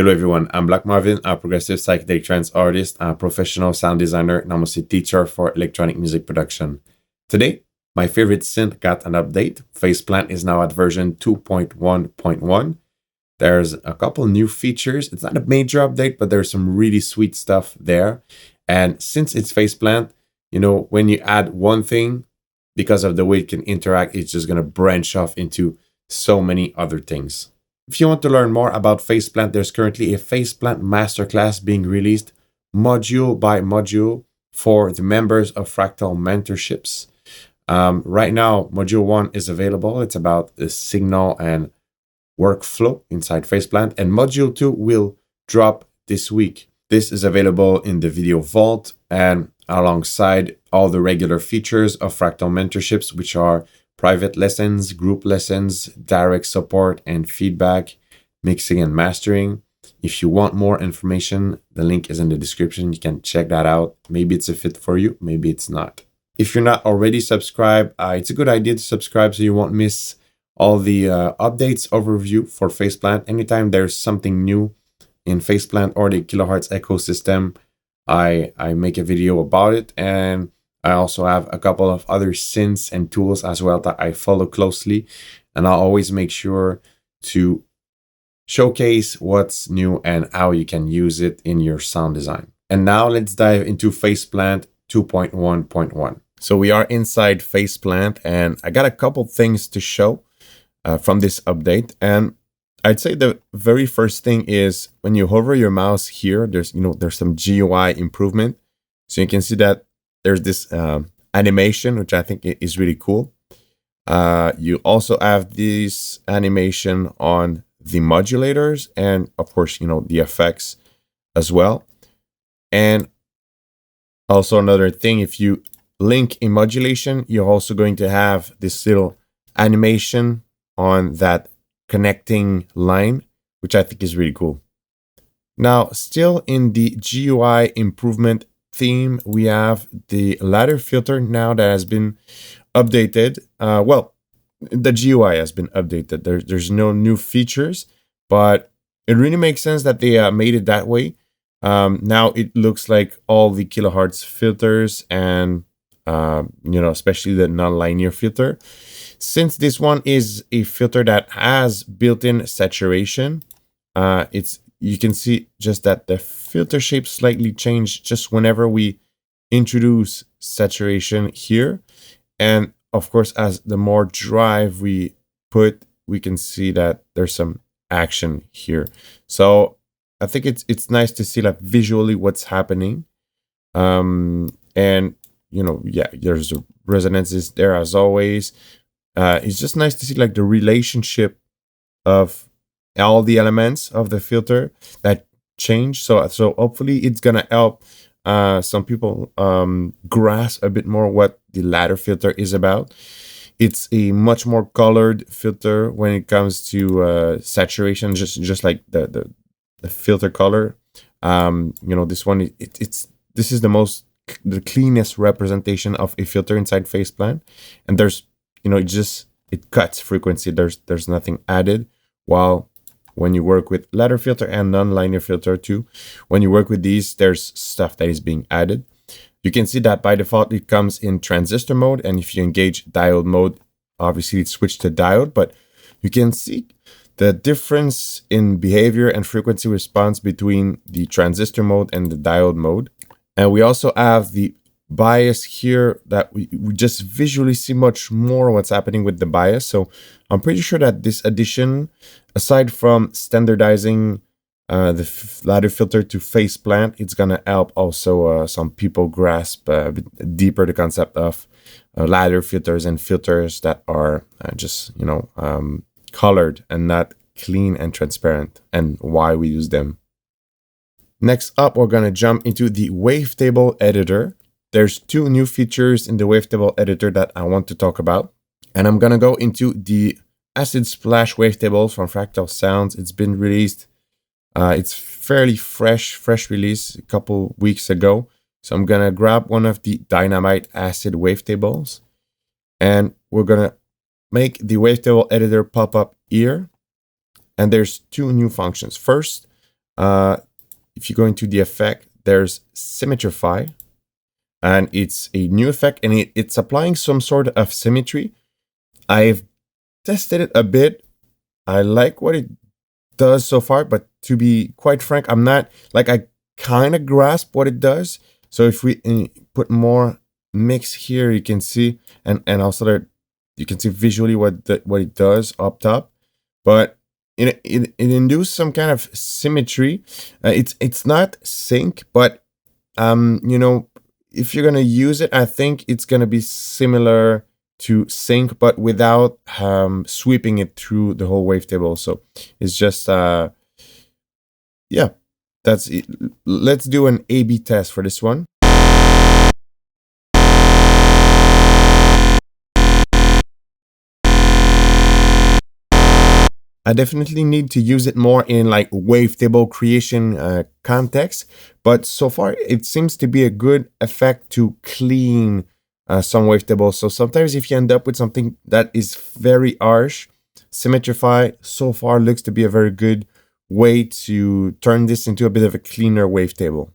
Hello everyone, I'm Black Marvin, a progressive psychedelic trance artist, a professional sound designer, and I'm also a teacher for electronic music production. Today, my favorite synth got an update. Faceplant is now at version 2.1.1. There's a couple new features. It's not a major update, but there's some really sweet stuff there. And since it's Faceplant, when you add one thing, because of the way it can interact, it's just going to branch off into so many other things. If you want to learn more about Faceplant, there's currently a Faceplant masterclass being released module by module for the members of Fractal mentorships. Right now, module 1 is available. It's about the signal and workflow inside Faceplant, and module 2 will drop this week. This is available in the video vault and alongside all the regular features of Fractal mentorships, which are private lessons, group lessons, direct support and feedback, mixing and mastering. If you want more information, the link is in the description. You can check that out. Maybe it's a fit for you, maybe it's not. If you're not already subscribed, it's a good idea to subscribe so you won't miss all the updates overview for Faceplant. Anytime there's something new in Faceplant or the Kilohertz ecosystem, I make a video about it, and I also have a couple of other synths and tools as well that I follow closely, and I'll always make sure to showcase what's new and how you can use it in your sound design. And now let's dive into Faceplant 2.1.1. So we are inside Faceplant, and I got a couple things to show from this update. And I'd say the very first thing is when you hover your mouse here, there's some GUI improvement. So you can see that there's this animation, which I think is really cool. You also have this animation on the modulators and of course, the effects as well. And also another thing, if you link in modulation, you're also going to have this little animation on that connecting line, which I think is really cool. Now, still in the GUI improvement theme, we have the ladder filter now that has been updated. Well, the GUI has been updated. There's no new features, but it really makes sense that they made it that way. Now it looks like all the kilohertz filters and especially the nonlinear filter. Since this one is a filter that has built-in saturation, you can see just that the filter shape slightly changed just whenever we introduce saturation here. And of course, as the more drive we put, we can see that there's some action here. So I think it's nice to see like visually what's happening. And there's the resonances there as always. It's just nice to see like the relationship of all the elements of the filter that change. So hopefully it's gonna help some people grasp a bit more what the ladder filter is about. It's a much more colored filter when it comes to saturation, just like the filter color. This one this is the cleanest representation of a filter inside Faceplant, and there's it cuts frequency. There's nothing added. While when you work with ladder filter and nonlinear filter too, when you work with these, there's stuff that is being added. You can see that by default it comes in transistor mode, and if you engage diode mode, obviously it's switched to diode, but you can see the difference in behavior and frequency response between the transistor mode and the diode mode. And we also have the bias here that we just visually see much more what's happening with the bias. So I'm pretty sure that this addition, aside from standardizing the ladder filter to Faceplant, it's gonna help also some people grasp a bit deeper the concept of ladder filters and filters that are just colored and not clean and transparent, and why we use them. Next up, we're gonna jump into the Wavetable editor. There's two new features in the Wavetable editor that I want to talk about. And I'm going to go into the Acid Splash Wavetable from Fractal Sounds. It's been released. It's fairly fresh release a couple weeks ago. So I'm going to grab one of the Dynamite Acid Wavetables. And we're going to make the Wavetable editor pop up here. And there's two new functions. First, if you go into the effect, there's Symmetrify, and it's a new effect, and it's applying some sort of symmetry. I've tested it a bit. I like what it does so far, but to be quite frank, I'm not like, I kind of grasp what it does. So if we put more mix here, you can see, and also that you can see visually what it does up top, but it induces some kind of symmetry. It's not sync, but you know, if you're gonna use it, I think it's gonna be similar to sync, but without sweeping it through the whole wavetable. So it's just yeah, that's it. Let's do an A/B test for this one. I definitely need to use it more in like wavetable creation context, but so far it seems to be a good effect to clean some wavetable. So sometimes if you end up with something that is very harsh, Symmetrify so far looks to be a very good way to turn this into a bit of a cleaner wavetable.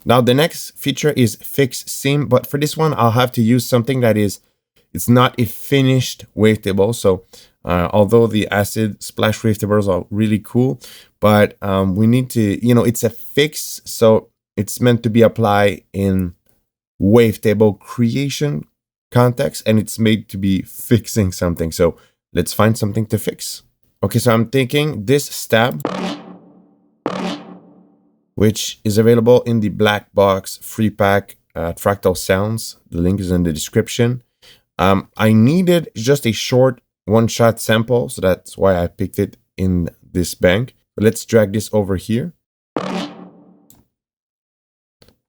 Now the next feature is Fix Seam, but for this one I'll have to use something that it's not a finished wavetable. So although the acid splash wavetables are really cool, but we need to, you know, it's a fix, so it's meant to be applied in wavetable creation context, and it's made to be fixing something. So let's find something to fix. Okay, so I'm thinking this stab, which is available in the black box free pack at Fractal Sounds. The link is in the description. I needed just a short one-shot sample, so that's why I picked it in this bank. But let's drag this over here.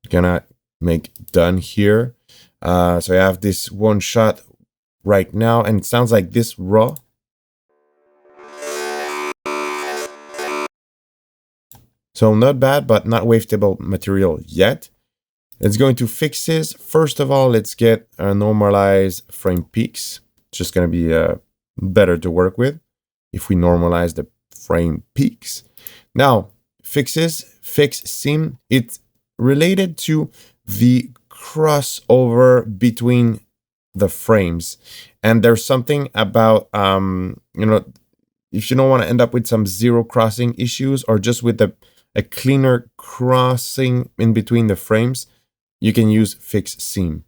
Gonna make done here. So I have this one shot right now, and it sounds like this raw. So not bad, but not wavetable material yet. Let's go into fixes. First of all, let's get a normalized frame peaks. It's just going to be better to work with if we normalize the frame peaks. Now, fixes, fix seam. It's related to the crossover between the frames. And there's something about, you know, if you don't want to end up with some zero crossing issues, or just with a cleaner crossing in between the frames, you can use Fix Seam.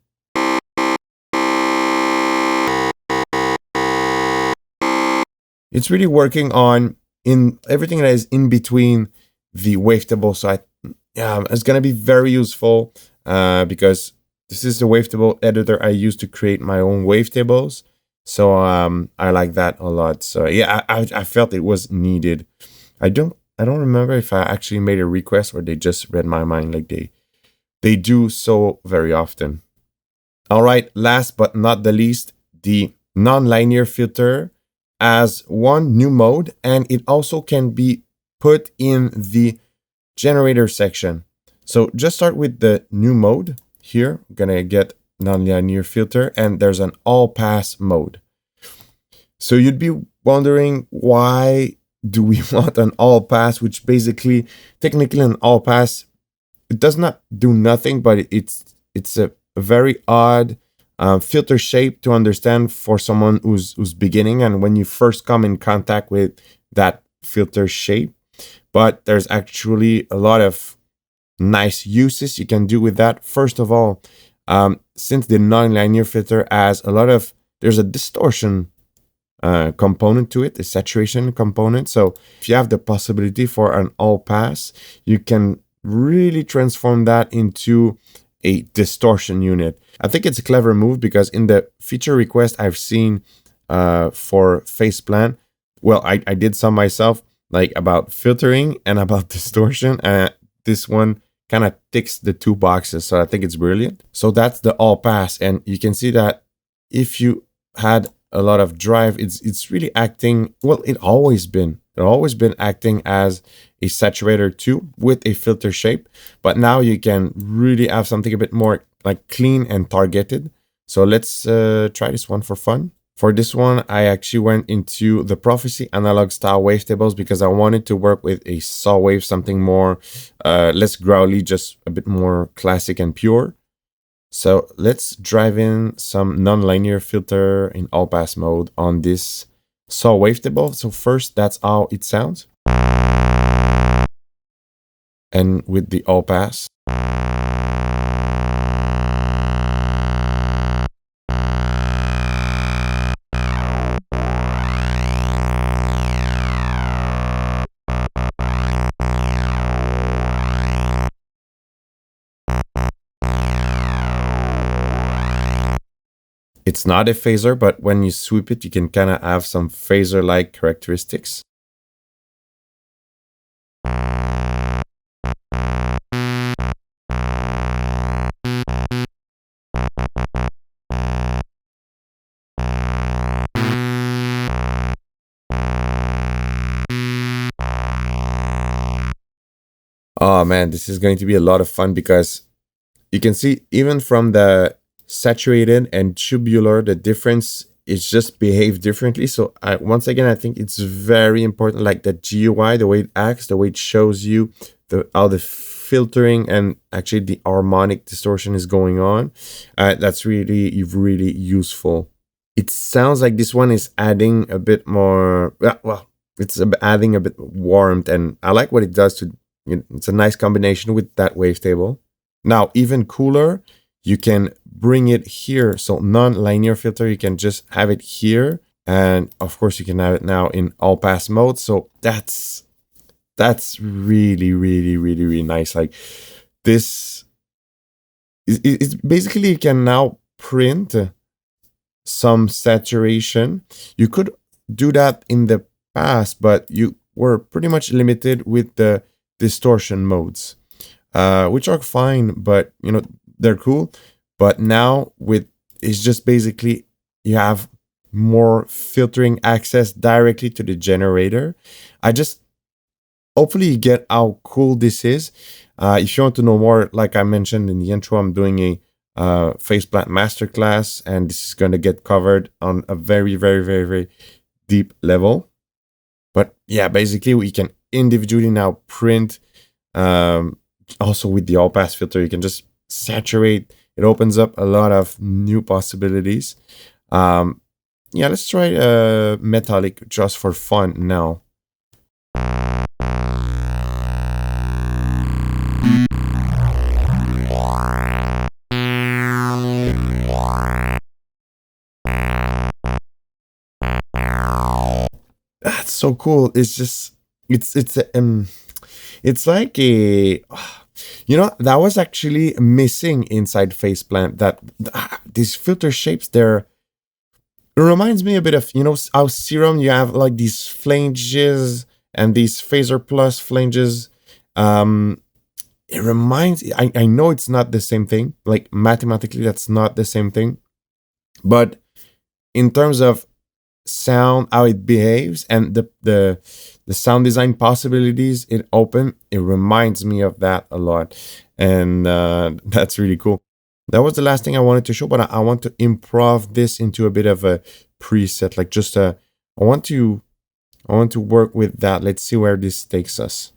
It's really working on in everything that is in between the wavetable. So it's going to be very useful because this is the wavetable editor I use to create my own wavetables. So I like that a lot. So yeah, I felt it was needed. I don't remember if I actually made a request or they just read my mind, like they do so very often. All right, last but not the least, the nonlinear filter has one new mode, and it also can be put in the generator section. So just start with the new mode here. I'm gonna get nonlinear filter, and there's an all pass mode. So you'd be wondering, why do we want an all pass, which basically, technically an all pass, it does not do nothing, but it's a very odd filter shape to understand for someone who's beginning, and when you first come in contact with that filter shape. But there's actually a lot of nice uses you can do with that. First of all, since the nonlinear filter has there's a distortion component to it, a saturation component. So if you have the possibility for an all pass, you can really transform that into a distortion unit. I think it's a clever move, because in the feature request I've seen for Faceplant, well, I did some myself, like about filtering and about distortion, and this one kind of ticks the two boxes. So I think it's brilliant. So that's the all pass, and you can see that if you had a lot of drive, it's really acting, well, it's always been acting as a saturator too, with a filter shape, but now you can really have something a bit more like clean and targeted. So let's try this one for fun. For this one, I actually went into the Prophecy analog style wavetables because I wanted to work with a saw wave, something more, less growly, just a bit more classic and pure. So let's drive in some nonlinear filter in all pass mode on this saw wavetable. So first, that's how it sounds. And with the all pass. It's not a phaser, but when you sweep it, you can kind of have some phaser-like characteristics. Oh man, this is going to be a lot of fun because you can see even from the saturated and tubular, the difference is just behave differently. So once again, I think it's very important, like the GUI, the way it acts, the way it shows you how the filtering and actually the harmonic distortion is going on. That's really useful. It sounds like this one is adding a bit more, well, it's adding a bit warmth, and I like what it does to, it's a nice combination with that wavetable. Now, even cooler, you can bring it here. So non-linear filter, you can just have it here. And of course, you can have it now in all pass mode. So that's really nice. Like this, it's basically, you can now print some saturation. You could do that in the past, but you were pretty much limited with the distortion modes, which are fine, but they're cool. But now it's just basically you have more filtering access directly to the generator. Hopefully you get how cool this is. If you want to know more, like I mentioned in the intro, I'm doing a faceplant masterclass, and this is going to get covered on a very deep level. But yeah, basically we can individually now print. Also with the all pass filter, you can just saturate. It opens up a lot of new possibilities. Yeah, let's try metallic just for fun now. That's so cool. It's just it's like a, that was actually missing inside faceplant, that these filter shapes there. It reminds me a bit of, how Serum, you have like these flanges and these phaser plus flanges. It reminds, I know it's not the same thing, like mathematically that's not the same thing, but in terms of sound, how it behaves, and the sound design possibilities it reminds me of that a lot. And that's really cool. That was the last thing I wanted to show, but I want to improv this into a bit of a preset, like just I want to work with that. Let's see where this takes us.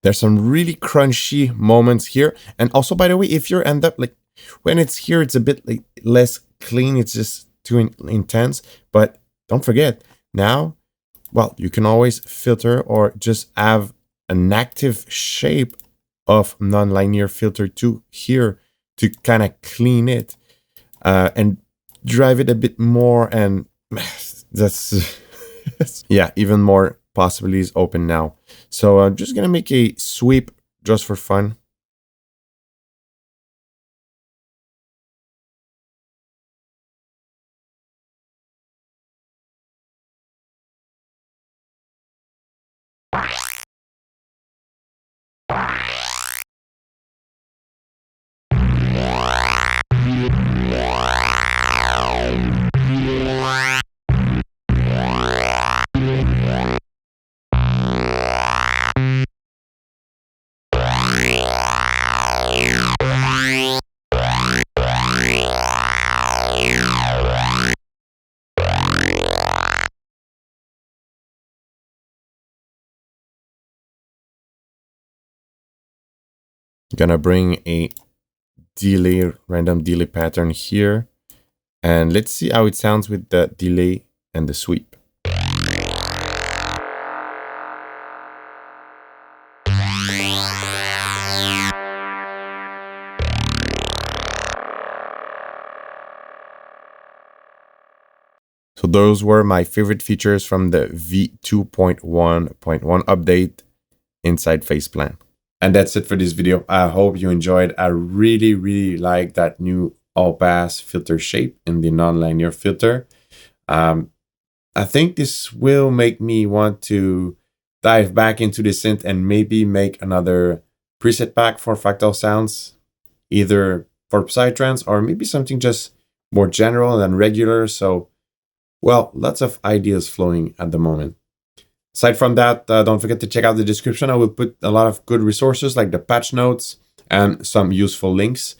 There's some really crunchy moments here. And also, by the way, if you end up like, when it's here, it's a bit like less clean. It's just too intense. But don't forget, now, well, you can always filter or just have an active shape of nonlinear filter to here to kind of clean it and drive it a bit more. And that's, yeah, even more possibilities open now. So I'm just gonna make a sweep just for fun. Gonna bring a delay, random delay pattern here. And let's see how it sounds with the delay and the sweep. So those were my favorite features from the v2.1.1 update inside Faceplant. And that's it for this video. I hope you enjoyed. I really like that new all-pass filter shape in the nonlinear filter. I think this will make me want to dive back into the synth and maybe make another preset pack for Fractal Sounds, either for Psytrance or maybe something just more general than regular. So, well, lots of ideas flowing at the moment. Aside from that, don't forget to check out the description. I will put a lot of good resources like the patch notes and some useful links.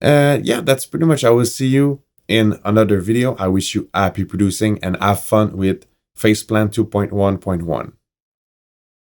Yeah, that's pretty much. I will see you in another video. I wish you happy producing and have fun with Faceplant 2.1.1.